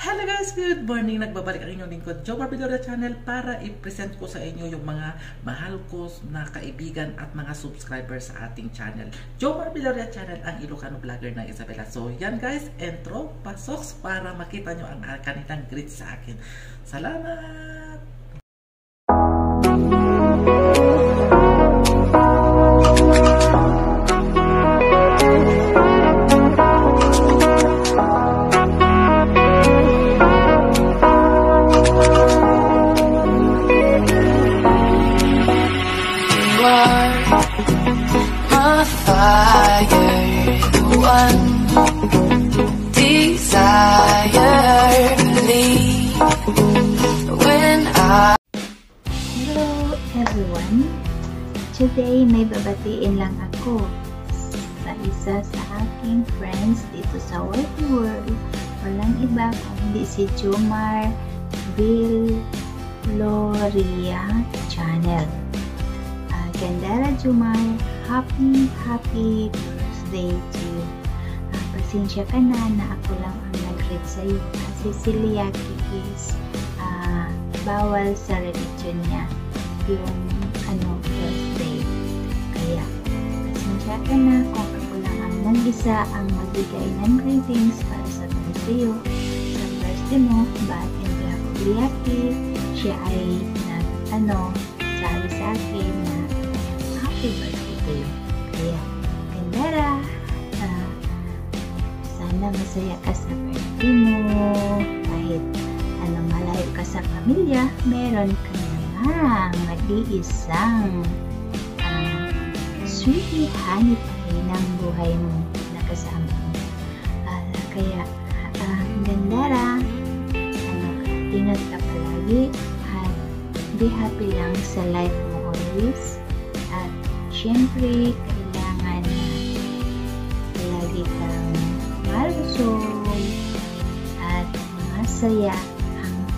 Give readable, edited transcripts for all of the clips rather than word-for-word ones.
Hello guys! Good morning! Nagbabalik ang inyong lingkod, Jomar Villoria Channel, para i-present ko sa inyo yung mga mahal ko na kaibigan at mga subscribers sa ating channel. Jomar Villoria Channel, ang Ilocano vlogger ng Isabela. So yan guys, intro, pasok para makita nyo ang kanilang greet sa akin. Salamat! Hello everyone! Today may babatiin lang ako sa isa sa aking friends dito sa world. Walang iba kundi si Jomar Villoria Channel. Gandara Jomar, happy birthday to you. Pasensya ka na ako lang ang nag-greet sa iyo kasi si Liaki is bawal sa religion niya yung birthday. Kaya pasensya ka na kung ako lang ang nag-isa ang magbigay ng greetings para sa birthday sa birthday mo. But in behalf of Liaki, siya ay sabi sa akin na happy birthday to you. Kaya Gandara, sana masaya ka sa birthday mo. Kahit malayo ka sa pamilya, meron ka na nag-iisang sweetie honey pa rin ang buhay mo na kasama mo. Kaya Gandara, ingat ka palagi at be happy lang sa life mo always. At syempre, kailangan na lagi kang malusog at masaya.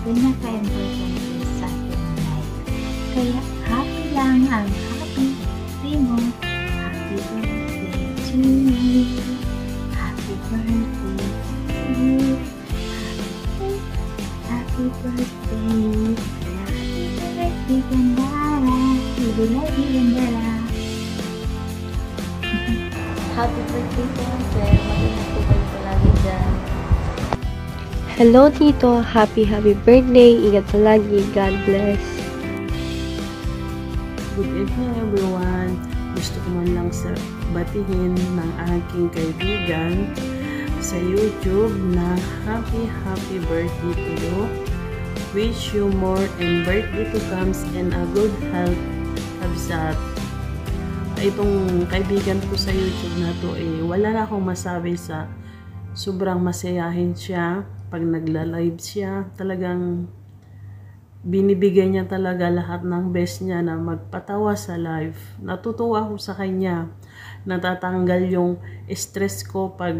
Pinaka-importante sa ating life. Kaya happy lang ang happy birthday mo. Happy birthday to you. Happy birthday to you. Happy birthday. Happy birthday, Gandara. Happy Gandara. Happy birthday po, sir. Mag-ingat po kayo palagi dyan. Hello Tito, happy birthday, ingat palagi, God bless. Good evening everyone. Gusto ko man lang batihin ng aking kaibigan sa YouTube na happy birthday to you. Wish you more and birthday to comes and a good health. Kabsat. Itong kaibigan ko sa YouTube na to wala na akong masabi sa sobrang masayahin siya. Pag nagla-live siya, talagang binibigay niya talaga lahat ng best niya na magpatawa sa live. Natutuwa ako sa kanya. Natatanggal yung stress ko pag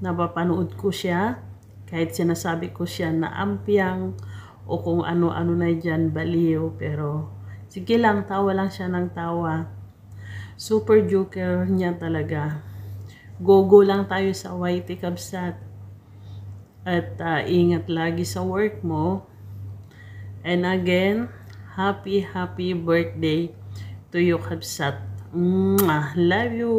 napapanood ko siya. Kahit sinasabi ko siya na ampiang o kung ano-ano na dyan, baliw. Pero sige lang, tawa lang siya ng tawa. Super joker niya talaga. Go lang tayo sa YT Kabsat. At ingat lagi sa work mo. And again, happy birthday to you, Kabsat. Love you!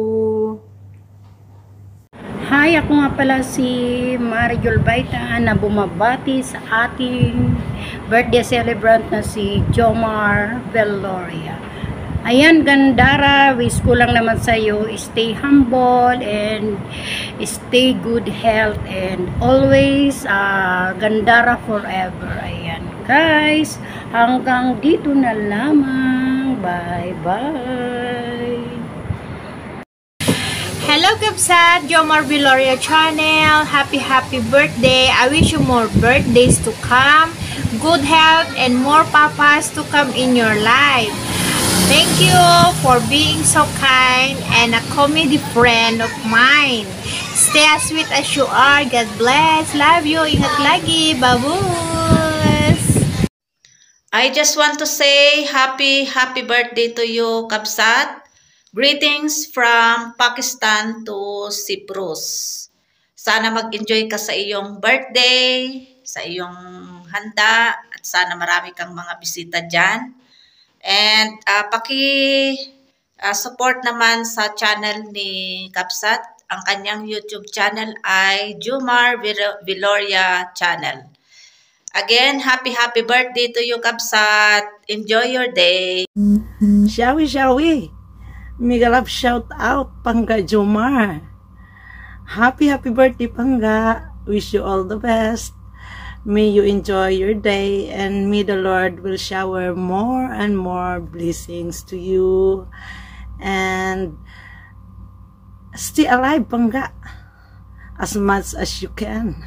Hi, ako nga pala si Mariol Baita na bumabati sa ating birthday celebrant na si Jomar Villoria. Ayan, Gandara, wish ko lang naman sa'yo, stay humble and stay good health and always Gandara forever. Ayan, guys, hanggang dito na lamang. Bye-bye. Hello Kabsat, Jomar Villoria Channel. Happy birthday. I wish you more birthdays to come, good health, and more papas to come in your life. Thank you for being so kind and a comedy friend of mine. Stay as sweet as you are. God bless. Love you. Ingat lagi. Babus! I just want to say happy birthday to you, Kabsat. Greetings from Pakistan to Cyprus. Sana mag-enjoy ka sa iyong birthday. sa iyong handa at sana marami kang mga bisita dyan. And support naman sa channel ni Kapsat. Ang kanyang YouTube channel ay Jomar Viloria Channel. Again, happy birthday to you, Kapsat. Enjoy your day. Shall we? Mega love shout out, Pangga Jomar. Happy birthday, Pangga. Wish you all the best. May you enjoy your day and may the Lord will shower more and more blessings to you. And stay alive, Pangga, as much as you can.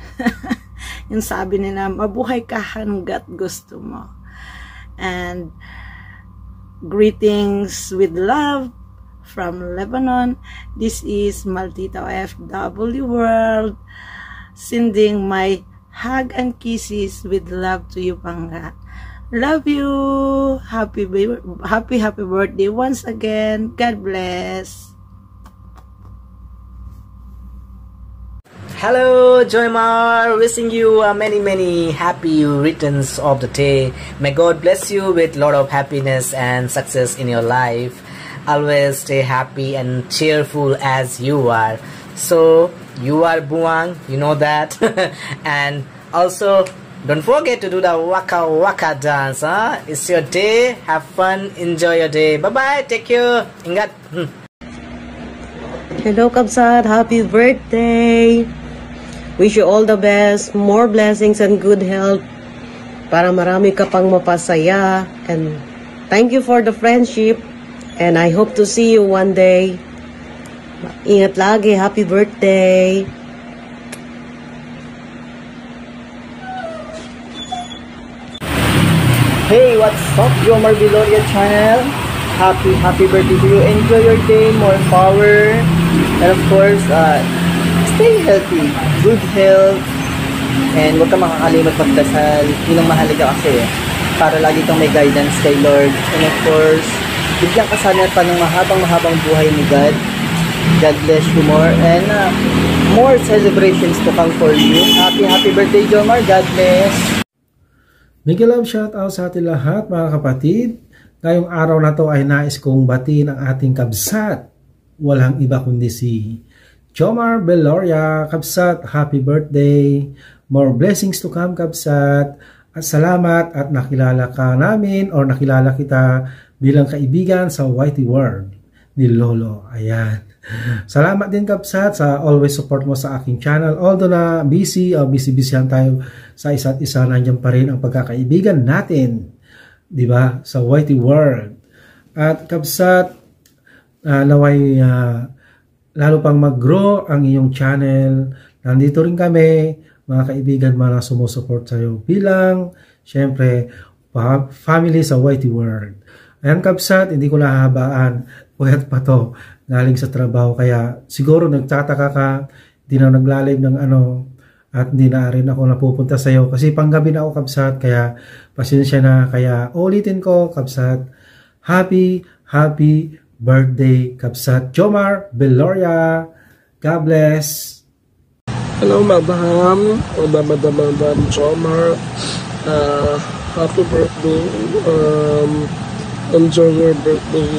Yung sabi nila, mabuhay ka hanggat gusto mo. And greetings with love from Lebanon. This is Maldita FW World, sending my hug and kisses with love to you, Pangga. Love you. Happy birthday once again. God bless. Hello, Joymar. Wishing you many happy returns of the day. May God bless you with a lot of happiness and success in your life. Always stay happy and cheerful as you are. So, you are Buang, you know that. And also, don't forget to do the waka waka dance. It's your day. Have fun. Enjoy your day. Bye-bye. Take care. Ingat. Hello, Kapsat. Happy birthday. Wish you all the best, more blessings and good health para marami ka pang mapasaya. And thank you for the friendship. And I hope to see you one day. Ingat lagi. Happy birthday. Hey, what's up, Jomar Viloria Channel? Happy birthday to you. Enjoy your day, more power. And of course, stay healthy, good health. And huwag ka makakalimot magdasal. Yun ang mahalaga kasi para lagi kang may guidance kay Lord. And of course, bigyan ka sana pa ng mahabang buhay ni God. God bless you more. And more celebrations to come for you. Happy birthday, Jomar. God bless. Mega love shout out sa ating lahat, mga kapatid. Ngayong araw na to ay nais kong batiin ang ating Kapsat. Walang iba kundi si Jomar Viloria. Kapsat, happy birthday. More blessings to come, Kapsat. At salamat at nakilala ka namin or nakilala kita bilang kaibigan sa YT World ni Lolo. Ayan. Salamat din, Kapsat, sa always support mo sa aking channel. Although na busy lang tayo sa isa't isa, nandiyan pa rin ang pagkakaibigan natin, di ba, sa YT World. At Kapsat, naway lalo pang mag-grow ang iyong channel. Nandito rin kami, mga kaibigan, mga sumusuport sa iyo bilang, syempre, family sa YT World. Ayan, Kapsat, hindi ko nahahabaan. Puyat pa to, galing sa trabaho. Kaya siguro nagtataka ka, hindi na nagla-live ng at hindi na rin ako napupunta sa iyo. Kasi panggabi na ako, Kapsat, kaya pasensya na. Kaya ulitin ko, Kapsat, happy birthday, Kapsat Jomar Viloria. God bless. Hello, Madam Jomar. Happy birthday. Enjoy your birthday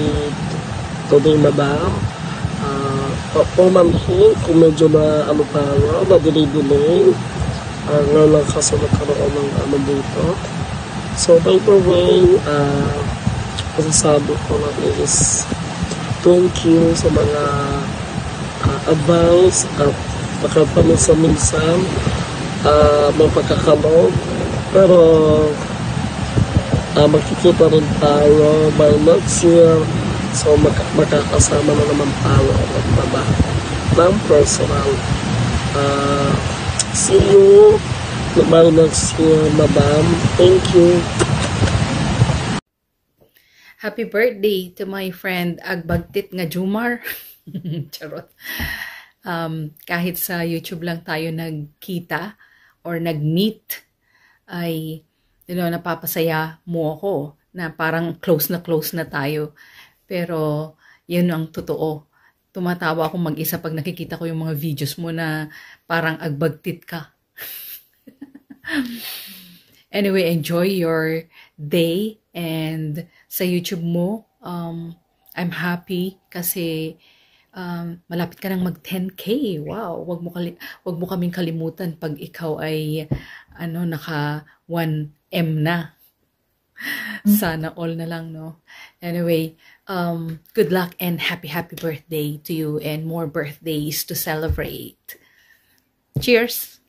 today, Madam. Pamanhin kung medyo na tayo, na-delay. Ngayon lang kasi nagkaroon ng dito. So, by the way, masasabi ko na is thank you sa mga advice at makapaminsan-minsan may pagkakalog. Pero makikita rin tayo by next year. So, makakasama na naman tayo ng personal. See you by next year, Madam. Thank you. Happy birthday to my friend Agbagtit nga Jomar. Charot. Kahit sa YouTube lang tayo nagkita or nag-meet, ay napapasaya mo ako na parang close na tayo. Pero yun ang totoo. Tumatawa akong mag-isa pag nakikita ko yung mga videos mo na parang agbagtit ka. Anyway, enjoy your day, and sa YouTube mo, I'm happy kasi malapit ka nang mag 10K. Wow, wag mo kaming kalimutan pag ikaw ay naka 1M na. Sana all na lang, no? Anyway, good luck and happy birthday to you, and more birthdays to celebrate. Cheers!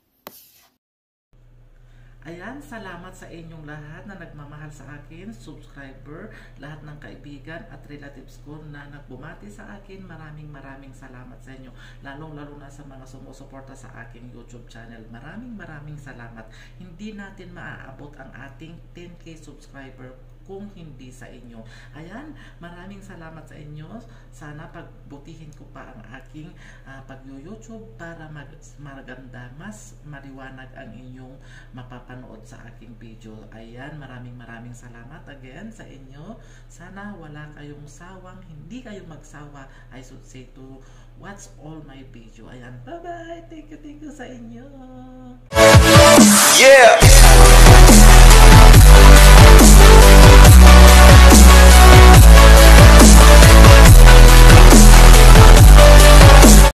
Ayan, salamat sa inyong lahat na nagmamahal sa akin, subscriber, lahat ng kaibigan at relatives ko na nagbumati sa akin. Maraming salamat sa inyo. Lalong-lalo na sa mga sumusuporta sa aking YouTube channel. Maraming salamat. Hindi natin maaabot ang ating 10K subscriber kung hindi sa inyo. Ayan, maraming salamat sa inyo. Sana pagbutihin ko pa ang aking pag-YouTube para maganda, mas maliwanag ang inyong mapapanood sa aking video. Ayan, maraming salamat again sa inyo. Sana wala kayong sawang, hindi kayong magsawa, I should say, to watch all my video. Ayan, bye-bye. Thank you sa inyo. Yeah!